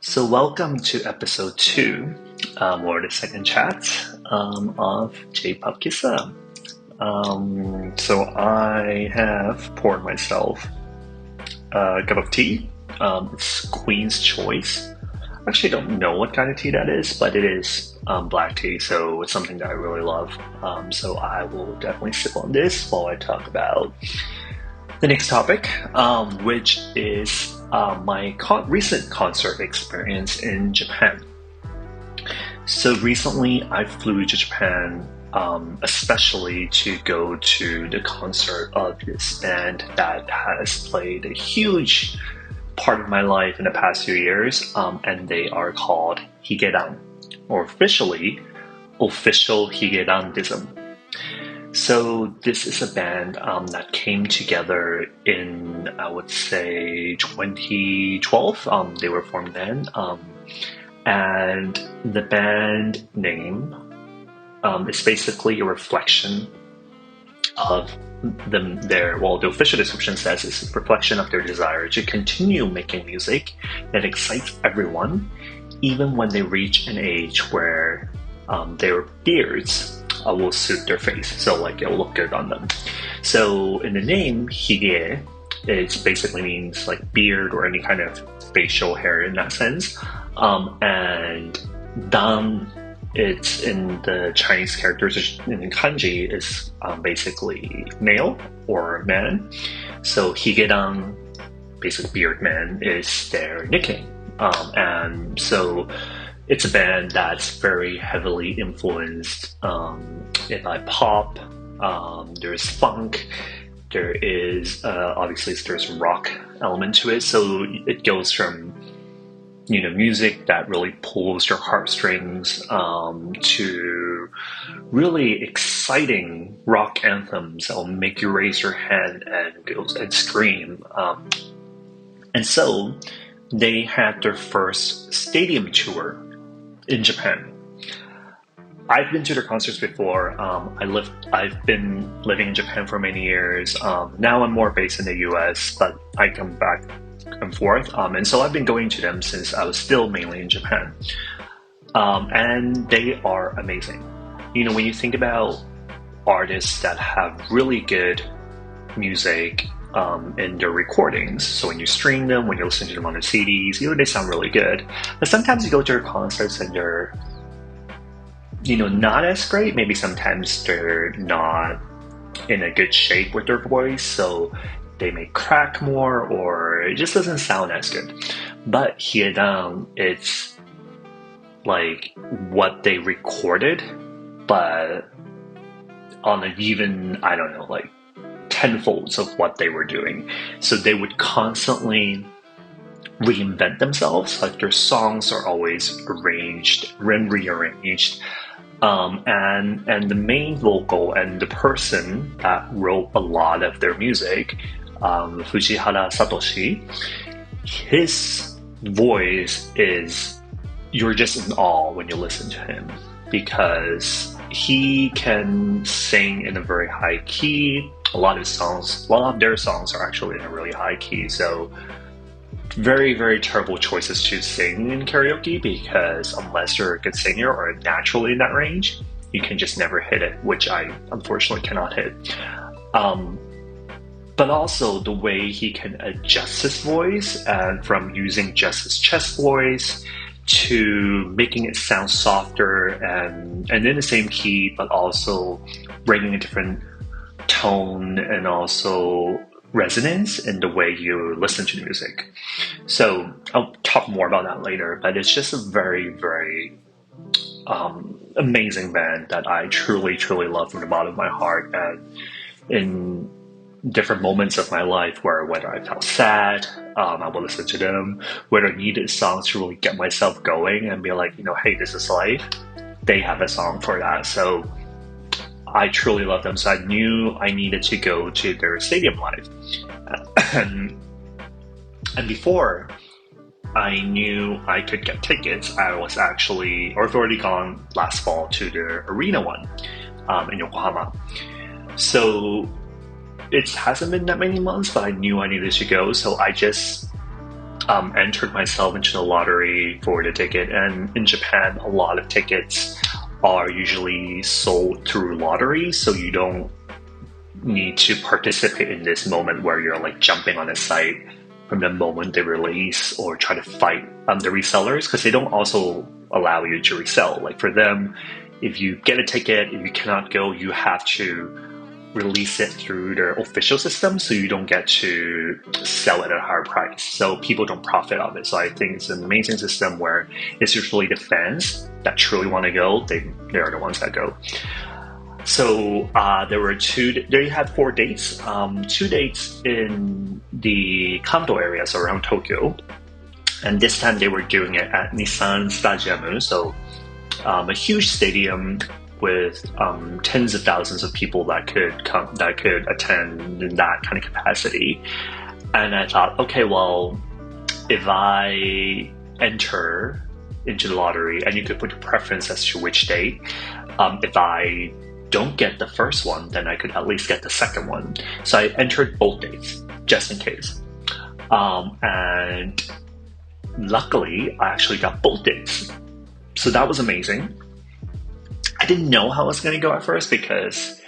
So welcome to episode 2, or the second chat of J-Pop Kissa. So I have poured myself a cup of tea. It's Queen's Choice. I actually don't know what kind of tea that is, but it is black tea, so it's something that I really love. So I will definitely sip on this while I talk about the next topic, which is my recent concert experience in Japan. So recently I flew to Japan, especially to go to the concert of this band that has played a huge part of my life in the past few years, and they are called HIGEDAN, or officially Official HIGEDANDISM. So this is a band that came together in, I would say, 2012. They were formed then. And the band name is basically a reflection of the official description says it's a reflection of their desire to continue making music that excites everyone, even when they reach an age where their beards will suit their face, so like it'll look good on them. So in the name hige, it basically means like beard or any kind of facial hair in that sense, and dan, it's in the Chinese characters in kanji is basically male or man, so higedan, basically beard man, is their nickname, and so it's a band that's very heavily influenced by pop. There's funk. There is obviously there's a rock element to it. So it goes from music that really pulls your heartstrings to really exciting rock anthems that will make you raise your hand and scream. And so they had their first stadium tour in Japan. I've been to their concerts before. I've been living in Japan for many years. Now I'm more based in the US, but I come back and forth. And so I've been going to them since I was still mainly in Japan. And they are amazing. When you think about artists that have really good music in their recordings, so when you stream them, when you listen to them on the CDs, they sound really good. But sometimes you go to their concerts and they're not as great. Maybe sometimes they're not in a good shape with their voice, so they may crack more or it just doesn't sound as good. But Hiedan, it's like what they recorded, but on an even, I don't know, like tenfolds of what they were doing. So they would constantly reinvent themselves. Like their songs are always arranged and rearranged. And the main vocal and the person that wrote a lot of their music, Fujihara Satoshi, his voice is, you're just in awe when you listen to him, because he can sing in a very high key. A lot of their songs are actually in a really high key, so very, very terrible choices to sing in karaoke, because unless you're a good singer or naturally in that range, you can just never hit it, which I unfortunately cannot hit. But also the way he can adjust his voice, and from using just his chest voice to making it sound softer and in the same key, but also bringing a different tone and also resonance in the way you listen to the music. So I'll talk more about that later, but it's just a very, very amazing band that I truly, truly love from the bottom of my heart. And in different moments of my life whether I felt sad, I would listen to them. Whether I needed songs to really get myself going and be like, hey, this is life, they have a song for that. So I truly love them. So I knew I needed to go to their stadium live. And before I knew I could get tickets, I've already gone last fall to the arena one in Yokohama. So it hasn't been that many months, but I knew I needed to go. So I just entered myself into the lottery for the ticket. And in Japan, a lot of tickets are usually sold through lottery, so you don't need to participate in this moment where you're like jumping on a site from the moment they release or try to fight the resellers, because they don't also allow you to resell. Like for them, if you get a ticket, if you cannot go, you have to release it through their official system, so you don't get to sell it at a higher price. So people don't profit off it. So I think it's an amazing system where it's usually the fans that truly want to go. They are the ones that go. So they had 4 dates, 2 dates in the Kanto area, so around Tokyo. And this time they were doing it at Nissan Stadium, so a huge stadium with tens of thousands of people that could attend in that kind of capacity. And I thought, okay, well, if I enter into the lottery, and you could put a preference as to which date, if I don't get the first one, then I could at least get the second one. So I entered both dates, just in case. And luckily, I actually got both dates. So that was amazing. I didn't know how it was going to go at first, because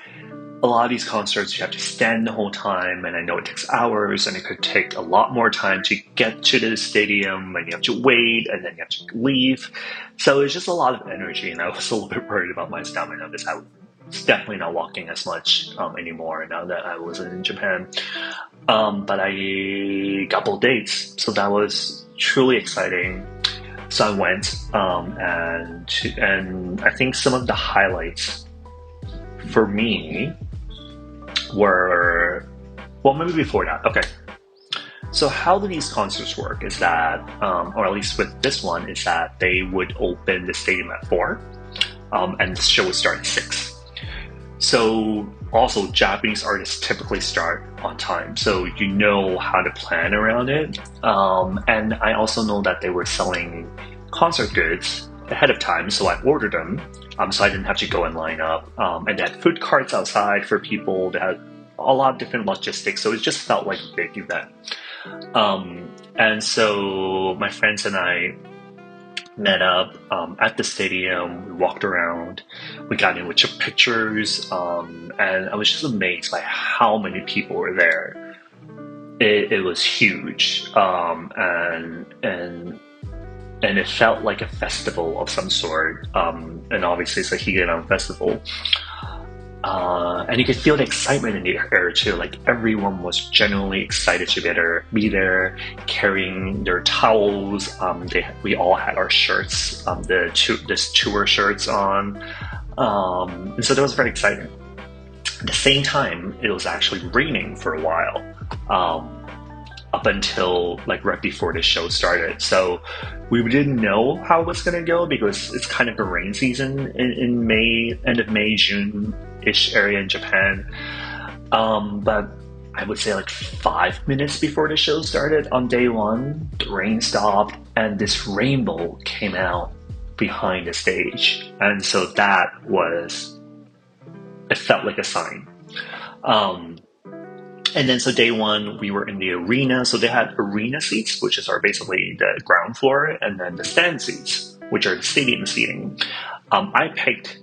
a lot of these concerts, you have to stand the whole time, and I know it takes hours, and it could take a lot more time to get to the stadium, and you have to wait, and then you have to leave. So it's just a lot of energy, and I was a little bit worried about my stamina, because I was definitely not walking as much anymore now that I was in Japan. But I got both dates, so that was truly exciting. So I went, and I think some of the highlights for me were, well, maybe before that. Okay. So how do these concerts work is that, or at least with this one, is that they would open the stadium at 4, and the show would start at 6. So also Japanese artists typically start on time, so you know how to plan around it. And I also know that they were selling concert goods ahead of time, so I ordered them, so I didn't have to go and line up. And they had food carts outside for people. They had a lot of different logistics, so it just felt like a big event. And so my friends and I met up at the stadium. We walked around, we got in, we took pictures, and I was just amazed by how many people were there. It was huge, and it felt like a festival of some sort, and obviously it's a HIGEDAN festival. And you could feel the excitement in the air too. Like everyone was genuinely excited to be there, carrying their towels. We all had our shirts, this tour shirts on, and so that was very exciting. At the same time, it was actually raining for a while, up until like right before the show started. So we didn't know how it was going to go, because it's kind of a rain season in May, end of May, June-ish area in Japan. But I would say like 5 minutes before the show started on day 1, the rain stopped and this rainbow came out behind the stage. And so it felt like a sign. And then so day 1, we were in the arena. So they had arena seats, which are basically the ground floor, and then the stand seats, which are the stadium seating. I picked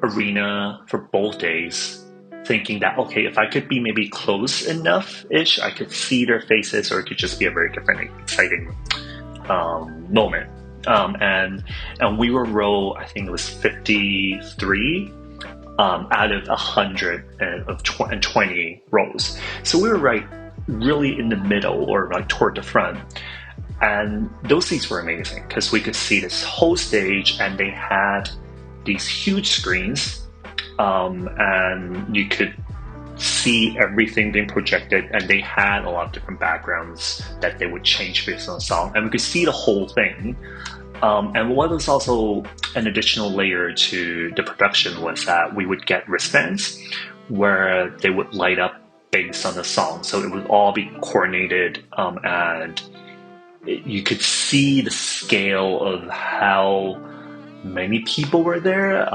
arena for both days, thinking that, okay, if I could be maybe close enough-ish, I could see their faces, or it could just be a very different, exciting moment. And we were row, I think it was 53, out of 120 rows. So we were really in the middle, or like toward the front. And those seats were amazing, because we could see this whole stage, and they had these huge screens, and you could see everything being projected, and they had a lot of different backgrounds that they would change based on the song, and we could see the whole thing. And what was also an additional layer to the production was that we would get wristbands where they would light up based on the song. So it would all be coordinated, and you could see the scale of how many people were there,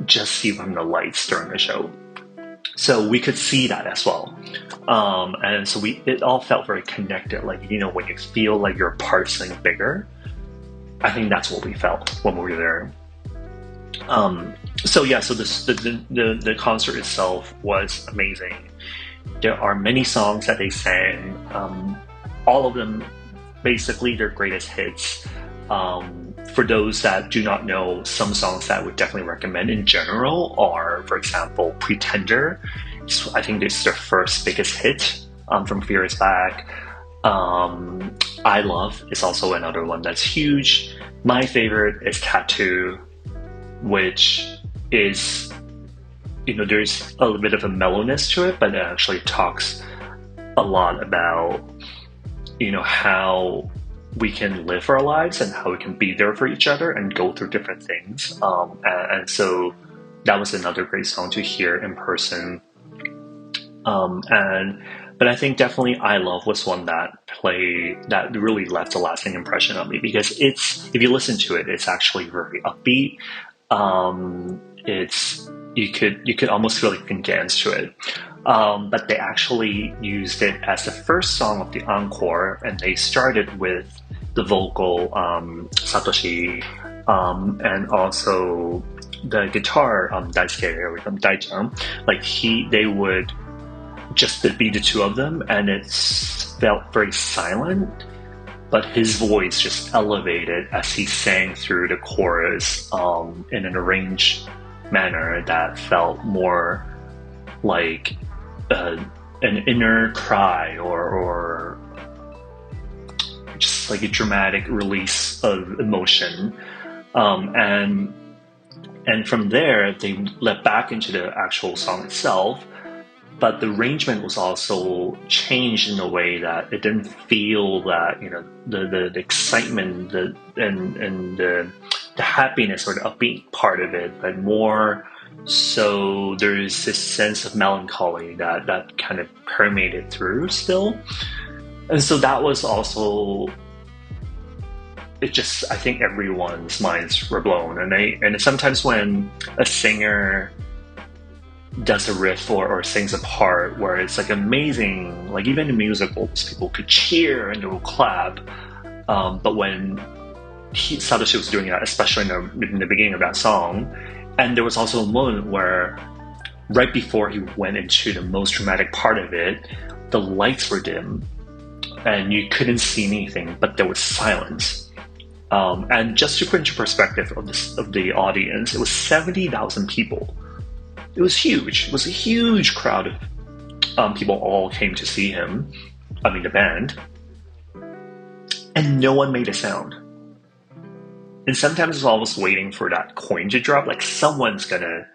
just see from the lights during the show. So we could see that as well. And so it all felt very connected. Like, you know, when you feel like you're a part of something bigger, I think that's what we felt when we were there. So the concert itself was amazing. There are many songs that they sang. All of them, basically, their greatest hits. For those that do not know, some songs that I would definitely recommend in general are, for example, Pretender. I think it's their first biggest hit from Fear Is Back. I Love is also another one that's huge. My favorite is Tattoo, which is, you know, there's a little bit of a mellowness to it, but it actually talks a lot about, you know, how we can live our lives and how we can be there for each other and go through different things. And so that was another great song to hear in person. But I think definitely I Love was one that really left a lasting impression on me, because if you listen to it, it's actually very upbeat. You could almost feel like you can dance to it. But they actually used it as the first song of the encore, and they started with the vocal Satoshi, and also the guitar Daijang. Like they would just be the two of them, and it felt very silent, but his voice just elevated as he sang through the chorus in an arranged manner that felt more like an inner cry or just like a dramatic release of emotion. And from there, they led back into the actual song itself. But the arrangement was also changed in a way that it didn't feel that, you know, the excitement and the happiness or the upbeat part of it, but more so there's this sense of melancholy that kind of permeated through still. And so that was also, I think everyone's minds were blown. And sometimes when a singer does a riff or sings a part where it's like amazing, like even in musicals, people could cheer and they will clap. But when Satoshi was doing that, especially in the beginning of that song, and there was also a moment where right before he went into the most dramatic part of it, the lights were dim and you couldn't see anything, but there was silence. And just to put into perspective of the audience, it was 70,000 people. It was huge. It was a huge crowd of people all came to see him, I mean the band, and no one made a sound. And sometimes it's almost waiting for that coin to drop, like someone's gonna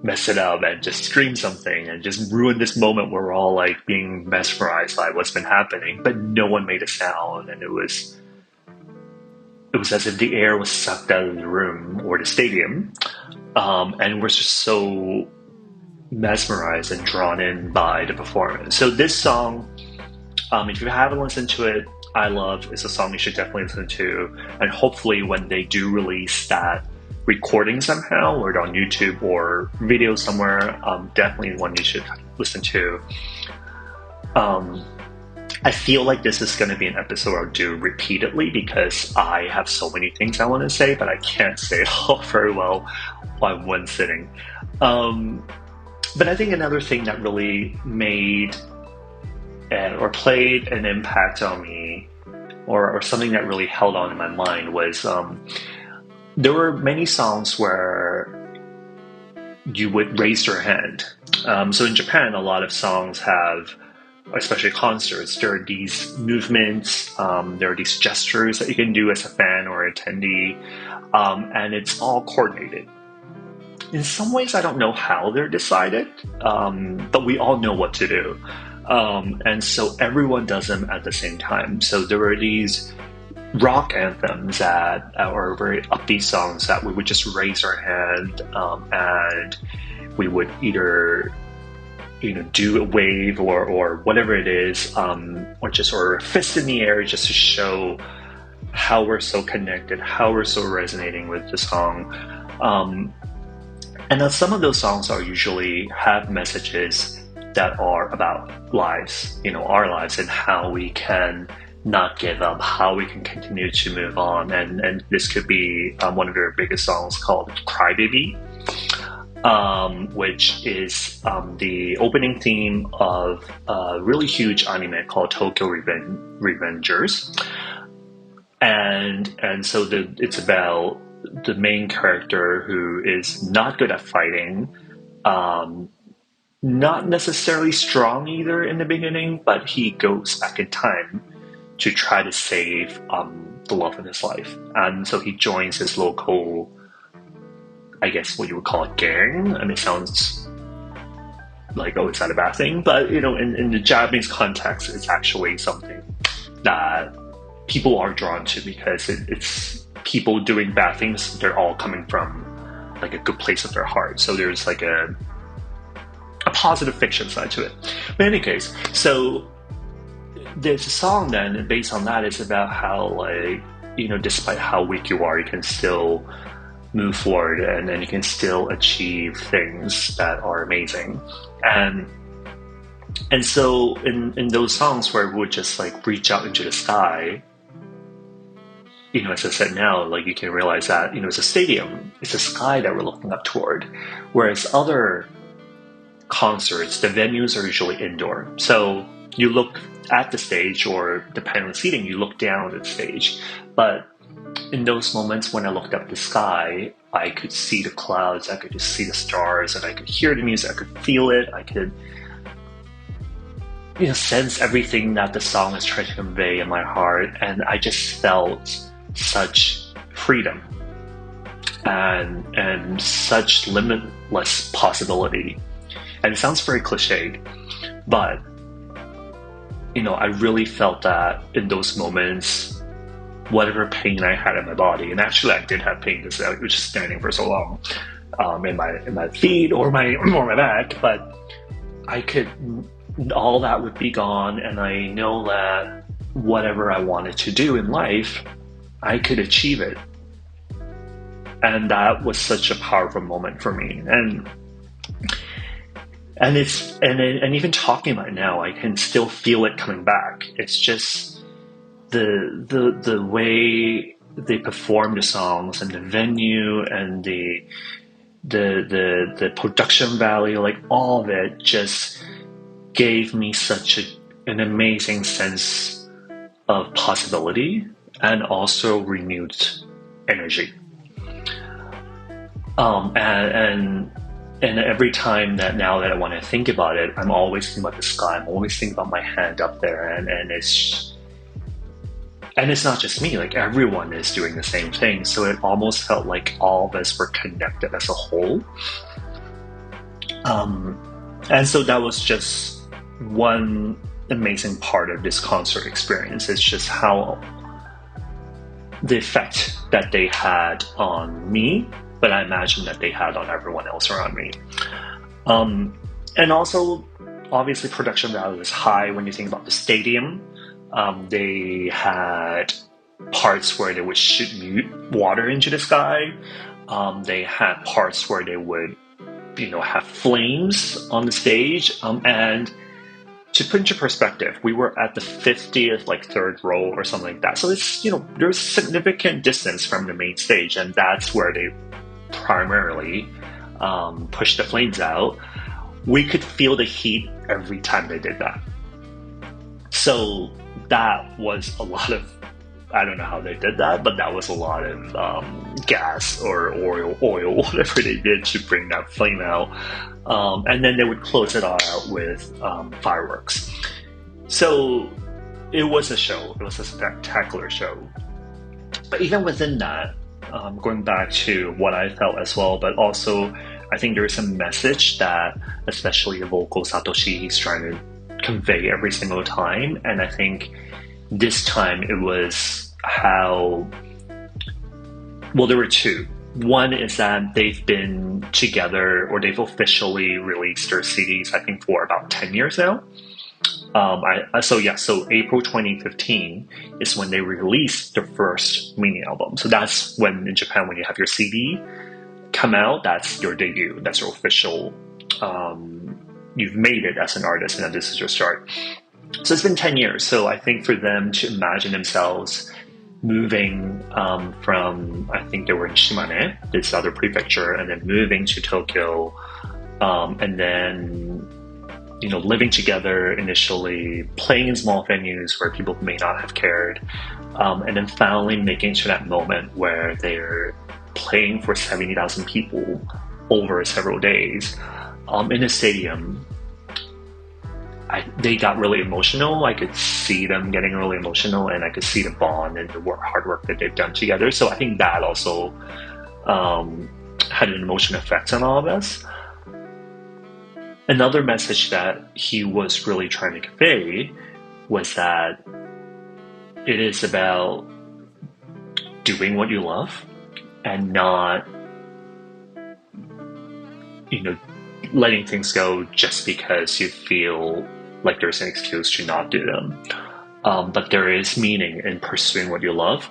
mess it up and just scream something and just ruin this moment where we're all like being mesmerized by what's been happening, but no one made a sound, and it was as if the air was sucked out of the room or the stadium. And we're just so mesmerized and drawn in by the performance. So this song, if you haven't listened to it, I Love is a song you should definitely listen to. And hopefully when they do release that recording somehow, or on YouTube or video somewhere, definitely one you should listen to. I feel like this is going to be an episode I'll do repeatedly because I have so many things I want to say, but I can't say it all very well on one sitting. But I think another thing that really made or played an impact on me, or something that really held on in my mind, was there were many songs where you would raise your hand. So in Japan, a lot of songs have, especially concerts, there are these movements, there are these gestures that you can do as a fan or attendee, and it's all coordinated. In some ways, I don't know how they're decided, but we all know what to do. And so everyone does them at the same time. So there were these rock anthems that are very upbeat songs that we would just raise our hand, and we would either do a wave or whatever it is, or a fist in the air just to show how we're so connected, how we're so resonating with the song. And some of those songs are usually have messages that are about lives, our lives, and how we can not give up, how we can continue to move on. And this could be one of their biggest songs called Crybaby, which is the opening theme of a really huge anime called Tokyo Revengers. And so it's about the main character who is not good at fighting, not necessarily strong either in the beginning, but he goes back in time to try to save the love of his life. And so he joins his local, I guess what you would call a gang. And it sounds like, oh, is that a bad thing? But, in the Japanese context, it's actually something that people are drawn to because it's people doing bad things. They're all coming from like a good place of their heart. So there's like a positive fiction side to it. But in any case, so there's a song then based on that. It's about how despite how weak you are, you can still move forward and then you can still achieve things that are amazing. And so in those songs where we would just reach out into the sky, as I said now, you can realize that, it's a stadium, it's a sky that we're looking up toward. Whereas other concerts, the venues are usually indoor. So you look at the stage, or depending on the seating, you look down at the stage. But in those moments when I looked up the sky, I could see the clouds, I could just see the stars, and I could hear the music, I could feel it, I could sense everything that the song is trying to convey in my heart. And I just felt such freedom and such limitless possibility. And it sounds very cliched, but I really felt that in those moments, whatever pain I had in my body, and actually I did have pain because I was just standing for so long in my feet or my back, but all that would be gone, and I know that whatever I wanted to do in life, I could achieve it. And that was such a powerful moment for me. And even talking about it now, I can still feel it coming back. It's just the way they perform the songs and the venue and the production value, all of it just gave me such an amazing sense of possibility and also renewed energy. And every time now that I want to think about it, I'm always thinking about the sky. I'm always thinking about my hand up there, and it's not just me. Everyone is doing the same thing. So it almost felt like all of us were connected as a whole. And so that was just one amazing part of this concert experience. It's just how the effect that they had on me, but I imagine that they had on everyone else around me. And also, obviously, production value is high when you think about the stadium. They had parts where they would shoot water into the sky. They had parts where they would, have flames on the stage. And to put into perspective, we were at the 50th, third row or something like that. So it's, there's significant distance from the main stage, and that's where they primarily push the flames out. We could feel the heat every time they did that. So that was a lot of, I don't know how they did that, but that was a lot of gas or oil, whatever they did to bring that flame out. And then they would close it all out with fireworks. So it was a show. It was a spectacular show. But even within that, going back to what I felt as well, but also I think there is a message that especially the vocal Satoshi, he's trying to convey every single time. And I think this time it was how, well, there were two. One is that they've been together, or they've officially released their CDs, I think, for about 10 years now. So April 2015 is when they released their first mini album. So that's when in Japan, when you have your CD come out, that's your debut. That's your official, you've made it as an artist, and this is your start. So it's been 10 years. So I think for them to imagine themselves moving from, I think they were in Shimane, this other prefecture, and then moving to Tokyo, and then, you know, living together initially, playing in small venues where people may not have cared, and then finally making to that moment where they're playing for 70,000 people over several days in a stadium. They got really emotional. I could see them getting really emotional, and I could see the bond and the hard work that they've done together. So I think that also had an emotional effect on all of us. Another message that he was really trying to convey was that it is about doing what you love and not, you know, letting things go just because you feel like there's an excuse to not do them. But there is meaning in pursuing what you love,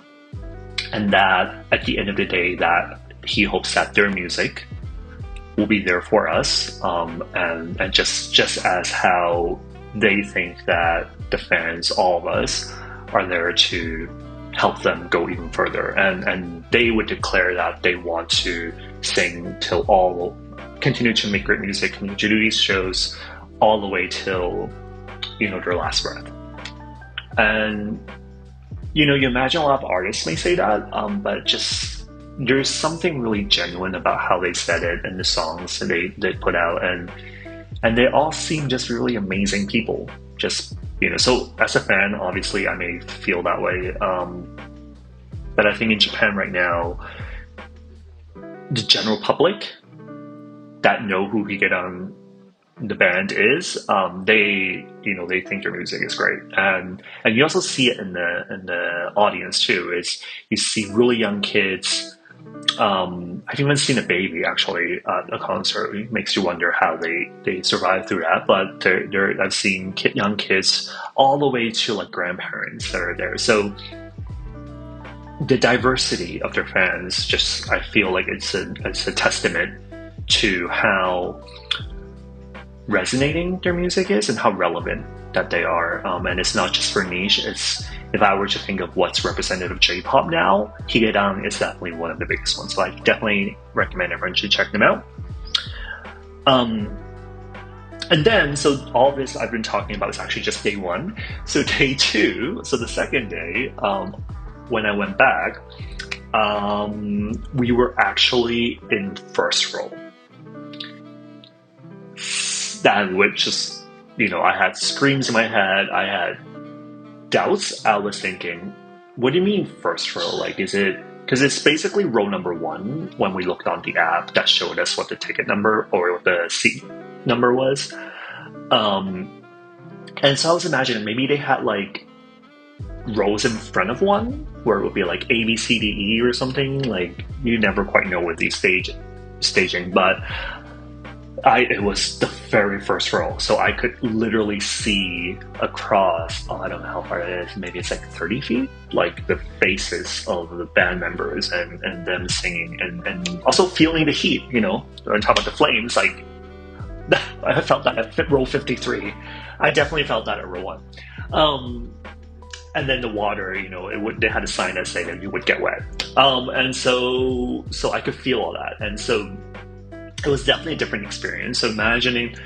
and that at the end of the day, that he hopes that their music will be there for us, and just as how they think that the fans, all of us, are there to help them go even further, and they would declare that they want to sing till all, continue to make great music, continue to do these shows all the way till, you know, their last breath. And, you know, you imagine a lot of artists may say that, but just there's something really genuine about how they said it and the songs that they put out, and they all seem just really amazing people. Just, you know, so as a fan, obviously I may feel that way, but I think in Japan right now, the general public that know who Higedan, the band, is, they, you know, they think their music is great, and you also see it in the audience too. Is you see really young kids. I've even seen a baby actually at a concert. It makes you wonder how they survive through that. But I've seen young kids all the way to like grandparents that are there. So the diversity of their fans, just, I feel like it's a testament to how resonating their music is and how relevant that they are. And it's not just for niche. It's, if I were to think of what's representative of J-pop now, Higedan is definitely one of the biggest ones. So I definitely recommend everyone should check them out. And then, so all this I've been talking about is actually just day one. So day two, so the second day, when I went back, we were actually in first row. That would just, you know, I had screams in my head. I had doubts. I was thinking, what do you mean first row? Like, is it, because it's basically row number one when we looked on the app that showed us what the ticket number or what the seat number was. And so I was imagining maybe they had like rows in front of one where it would be like A, B, C, D, E or something. Like, you never quite know with these staging, but it was the very first row, so I could literally see across, I don't know how far it is, maybe it's like 30 feet, like the faces of the band members and them singing, and also feeling the heat, you know, on top of the flames. Like, I felt that at row 53. I definitely felt that at row 1. And then the water, you know, they had a sign that said that you would get wet. And so I could feel all that. And so it was definitely a different experience. So imagining,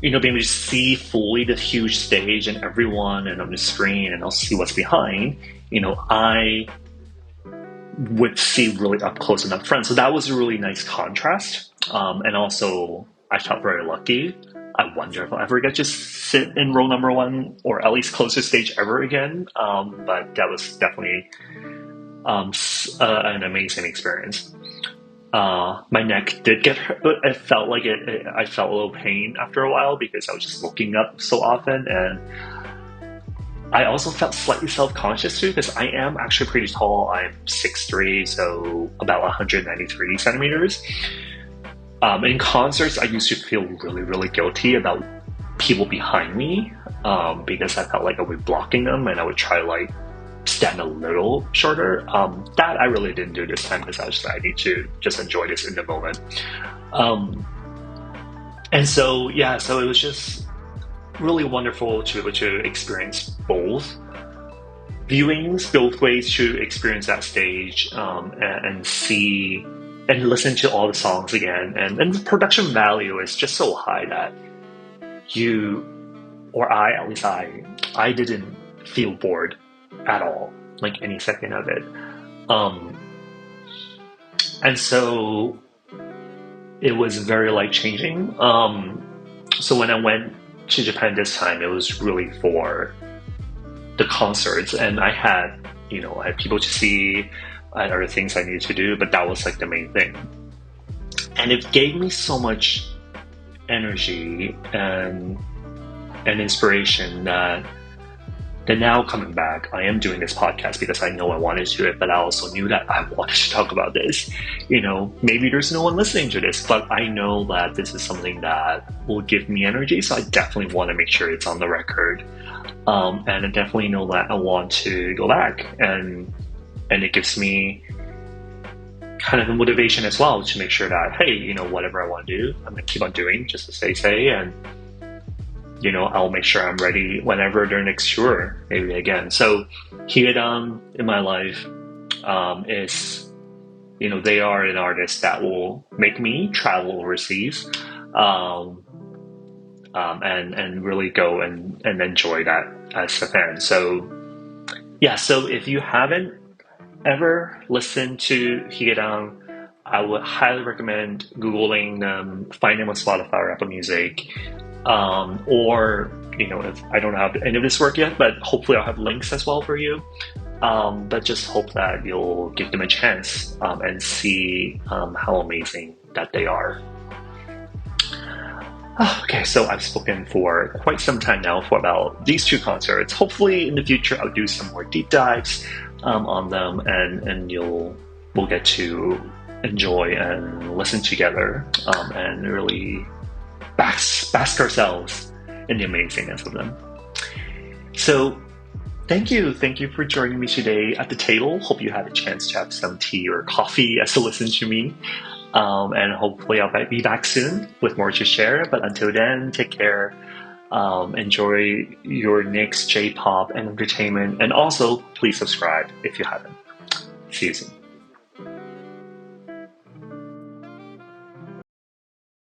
you know, being able to see fully the huge stage and everyone and on the screen and also see what's behind, you know, I would see really up close and up front. So that was a really nice contrast. And also I felt very lucky. I wonder if I'll ever get to sit in row number 1 or at least closer stage ever again. But that was definitely an amazing experience. My neck did get hurt, but it felt like I felt a little pain after a while because I was just looking up so often, and I also felt slightly self-conscious too because I am actually pretty tall. I'm 6'3", so about 193 centimeters. In concerts, I used to feel really, really guilty about people behind me because I felt like I would be blocking them, and I would try to like stand a little shorter. That I really didn't do this time because I was like, I need to just enjoy this in the moment. And so it was just really wonderful to be able to experience both viewings, both ways to experience that stage, and see and listen to all the songs again. And the production value is just so high that at least I didn't feel bored at all, like any second of it. And so it was very life-changing. So when I went to Japan this time, it was really for the concerts, and I had people to see, and other things I needed to do, but that was like the main thing. And it gave me so much energy and inspiration that now coming back, I am doing this podcast because I know I wanted to do it, but I also knew that I wanted to talk about this. Maybe there's no one listening to this, but I know that this is something that will give me energy, so I definitely want to make sure it's on the record. And I definitely know that I want to go back, and it gives me kind of a motivation as well to make sure that, hey, whatever I want to do, I'm going to keep on doing, just as they say, and I'll make sure I'm ready whenever their next tour, maybe again. So Higedan in my life is, they are an artist that will make me travel overseas, and really go and enjoy that as a fan. So so if you haven't ever listened to Higedan, I would highly recommend Googling them, find them on Spotify or Apple Music. Or if I don't have any of this work yet, but hopefully I'll have links as well for you. But just hope that you'll give them a chance and see how amazing that they are. Okay, so I've spoken for quite some time now for about these two concerts. Hopefully in the future I'll do some more deep dives on them, and we'll get to enjoy and listen together and really bask ourselves in the amazingness of them. So thank you for joining me today at the table. Hope you had a chance to have some tea or coffee as to listen to me, and hopefully I'll be back soon with more to share. But until then, take care, enjoy your next J-pop and entertainment, and also please subscribe if you haven't. See you soon.